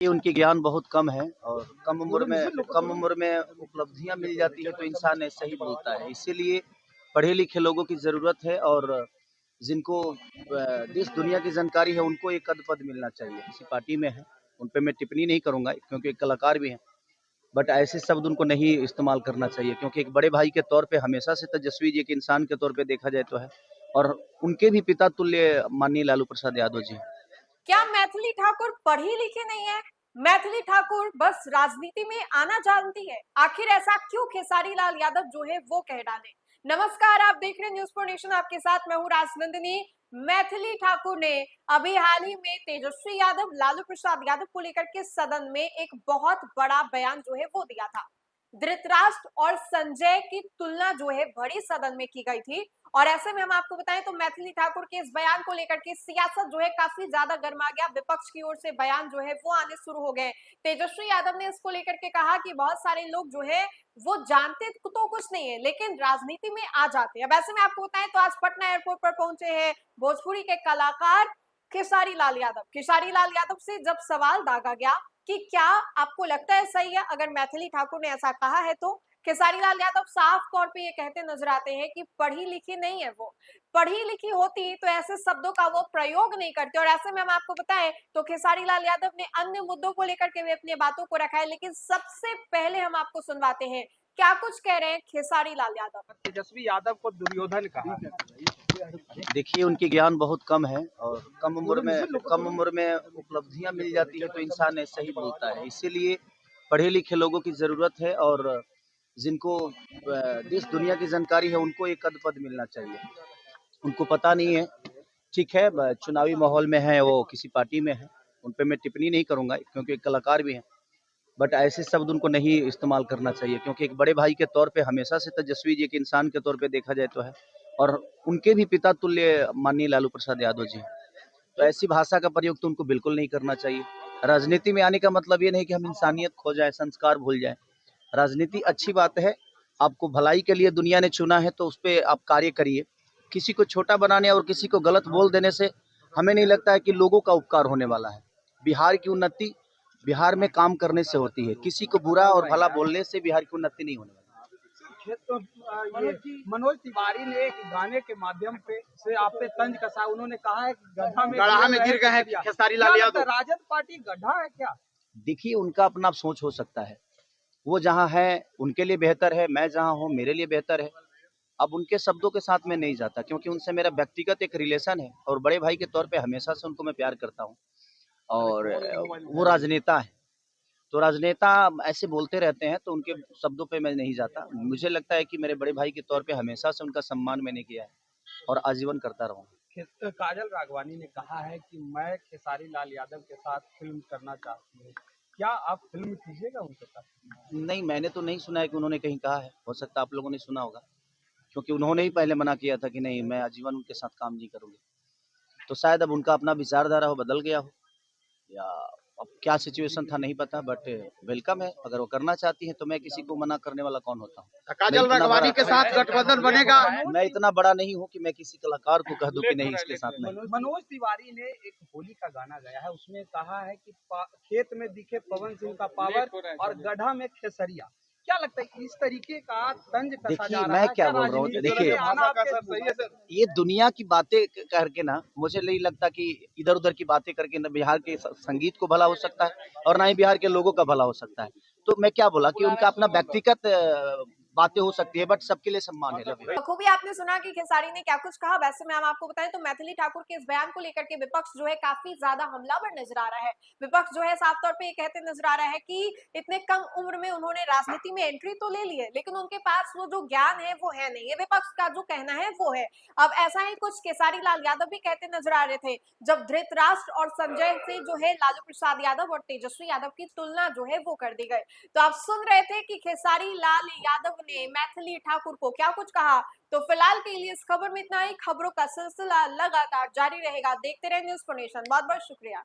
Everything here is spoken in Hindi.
ये उनकी ज्ञान बहुत कम है और कम उम्र में उपलब्धियां मिल जाती है तो इंसान ऐसे ही बोलता है। इसीलिए पढ़े लिखे लोगों की ज़रूरत है और जिनको देश दुनिया की जानकारी है उनको एक पद पद मिलना चाहिए। किसी पार्टी में है, उन पे मैं टिप्पणी नहीं करूँगा क्योंकि एक कलाकार भी हैं। बट ऐसे शब्द उनको नहीं इस्तेमाल करना चाहिए क्योंकि एक बड़े भाई के तौर पे हमेशा से तेजस्वी जी एक इंसान के तौर पे देखा जाए तो है और उनके भी पिता तुल्य माननीय लालू प्रसाद यादव जी हैं। क्या मैथिली ठाकुर पढ़ी लिखी नहीं है? मैथिली ठाकुर बस राजनीति में आना जानती है। आखिर ऐसा क्यों खेसारी लाल यादव जो है वो कह डाले। नमस्कार, आप देख रहे हैं न्यूज़ फॉर नेशन। आपके साथ मैं हूँ राजनंदिनी। मैथिली ठाकुर ने अभी हाल ही में तेजस्वी यादव, लालू प्रसाद यादव को लेकर के सदन में एक बहुत बड़ा बयान जो है वो दिया था। धृतराष्ट्र और संजय की तुलना जो है बड़ी सदन में की गई थी और ऐसे में हम आपको बताएं तो मैथिली ठाकुर के इस बयान को लेकर के सियासत जो है काफी ज्यादा गर्मा गया। विपक्ष की ओर से बयान जो है वो आने शुरू हो गए। तेजस्वी यादव ने इसको लेकर के कहा कि बहुत सारे लोग जो है वो जानते तो कुछ नहीं है लेकिन राजनीति में आ जाते हैं। अब ऐसे में आपको बताएं तो आज पटना एयरपोर्ट पर पहुंचे हैं भोजपुरी के कलाकार खेसारी लाल यादव। खेसारी लाल यादव से जब सवाल दागा गया कि क्या आपको लगता है सही है अगर मैथिली ठाकुर ने ऐसा कहा है, तो खेसारी लाल यादव साफ तौर पे ये कहते नजर आते हैं कि पढ़ी लिखी नहीं है वो। पढ़ी लिखी होती तो ऐसे शब्दों का वो प्रयोग नहीं करते। और ऐसे में हम आपको बताएं तो खेसारी लाल यादव ने अन्य मुद्दों को लेकर के भी अपनी बातों को रखा है, लेकिन सबसे पहले हम आपको सुनवाते हैं क्या कुछ कह रहे हैं खेसारी लाल यादव। तेजस्वी यादव को दुर्योधन कहा। देखिए उनकी ज्ञान बहुत कम है और कम उम्र में उपलब्धियां मिल जाती है तो इंसान ऐसे ही बोलता है। इसीलिए पढ़े लिखे लोगों की ज़रूरत है और जिनको देश दुनिया की जानकारी है उनको एक पद पद मिलना चाहिए। उनको पता नहीं है, ठीक है, चुनावी माहौल में है, वो किसी पार्टी में है, उन पे मैं टिप्पणी नहीं करूँगा क्योंकि एक कलाकार भी हैं। बट ऐसे शब्द उनको नहीं इस्तेमाल करना चाहिए क्योंकि एक बड़े भाई के तौर पे हमेशा से तेजस्वी जी एक इंसान के तौर पे देखा जाए तो है और उनके भी पिता तुल्य माननीय लालू प्रसाद यादव जी हैं। तो ऐसी भाषा का प्रयोग तो उनको बिल्कुल नहीं करना चाहिए। राजनीति में आने का मतलब ये नहीं कि हम इंसानियत खो जाए, संस्कार भूल जाए। राजनीति अच्छी बात है, आपको भलाई के लिए दुनिया ने चुना है तो उस पे आप कार्य करिए। किसी को छोटा बनाने और किसी को गलत बोल देने से हमें नहीं लगता है कि लोगों का उपकार होने वाला है। बिहार की उन्नति बिहार में काम करने से होती है, किसी को बुरा और भला बोलने से बिहार की उन्नति नहीं होने वाली। तो ये मनोज तिवारी ने एक गाने के माध्यम से आप पे तंज कसा। उन्होंने कहा है कि गड्ढा में गिर गए हैं खेसारी लाल यादव। राजद पार्टी गड्ढा है क्या? देखिए उनका अपना सोच हो सकता है, वो जहाँ है उनके लिए बेहतर है, मैं जहाँ हूँ मेरे लिए बेहतर है। अब उनके शब्दों के साथ मैं नहीं जाता क्योंकि उनसे मेरा व्यक्तिगत एक रिलेशन है और बड़े भाई के तौर पे हमेशा से उनको मैं प्यार करता हूँ और वो राजनेता है तो राजनेता ऐसे बोलते रहते हैं तो उनके शब्दों पे मैं नहीं जाता। मुझे लगता है कि मेरे बड़े भाई के तौर पे हमेशा से उनका सम्मान मैंने किया है और आजीवन करता रहूँगा। काजल राघवानी ने कहा है कि मैं खेसारी लाल यादव के साथ फिल्म करना चाहती हूँ। क्या आप फिल्म कीजिएगा उनके साथ? नहीं, मैंने तो नहीं सुना है कि उन्होंने कहीं कहा है, हो सकता है आप लोगों ने सुना होगा क्योंकि उन्होंने ही पहले मना किया था कि नहीं मैं आजीवन उनके साथ काम नहीं करूँगी। तो शायद अब उनका अपना विचारधारा हो बदल गया हो या अब क्या सिचुएशन था नहीं पता, बट वेलकम है। अगर वो करना चाहती हैं तो मैं किसी को मना करने वाला कौन होता हूँ। काजल राघवानी के साथ गठबंधन बनेगा। मैं इतना बड़ा नहीं हूँ कि मैं किसी कलाकार को कह दूं कि नहीं इसके साथ नहीं। मनोज तिवारी ने एक होली का गाना गाया है, उसमें कहा है कि खेत में दिखे पवन सिंह का पावर और गड्ढा में खेसरिया। क्या लगता है इस तरीके का तंज कसा जा देखिए रहा मैं है? क्या बोल रहा हूँ, देखिए ये दुनिया की बातें करके ना मुझे नहीं लगता कि इधर उधर की बातें करके ना बिहार के संगीत को भला हो सकता है और ना ही बिहार के लोगों का भला हो सकता है। तो मैं क्या बोला कि उनका अपना व्यक्तिगत बातें हो सकती है बट सबके लिए सम्मान है। बखूबी आपने सुना कि खेसारी ने क्या कुछ कहा। वैसे में हम आपको बताएं तो मैथिली ठाकुर के इस बयान को लेकर के विपक्ष जो है काफी ज्यादा हमलावर नजर आ रहा है। विपक्ष जो है साफ तौर पे ये कहते नजर आ रहा है कि इतने कम उम्र में उन्होंने राजनीति में एंट्री तो ले ली है लेकिन उनके पास वो जो ज्ञान है वो है नहीं। ये विपक्ष का जो कहना है वो है। अब ऐसा ही कुछ खेसारी लाल यादव भी कहते नजर आ रहे थे जब धृतराष्ट्र और संजय से जो है लालू प्रसाद यादव और तेजस्वी यादव की तुलना जो है वो कर दी गई। तो आप सुन रहे थे कि खेसारी लाल यादव ने मैथिली ठाकुर को क्या कुछ कहा। तो फिलहाल के लिए इस खबर में इतना ही। खबरों का सिलसिला लगातार जारी रहेगा। देखते रहे न्यूज़ फॉर नेशन। बहुत बहुत शुक्रिया।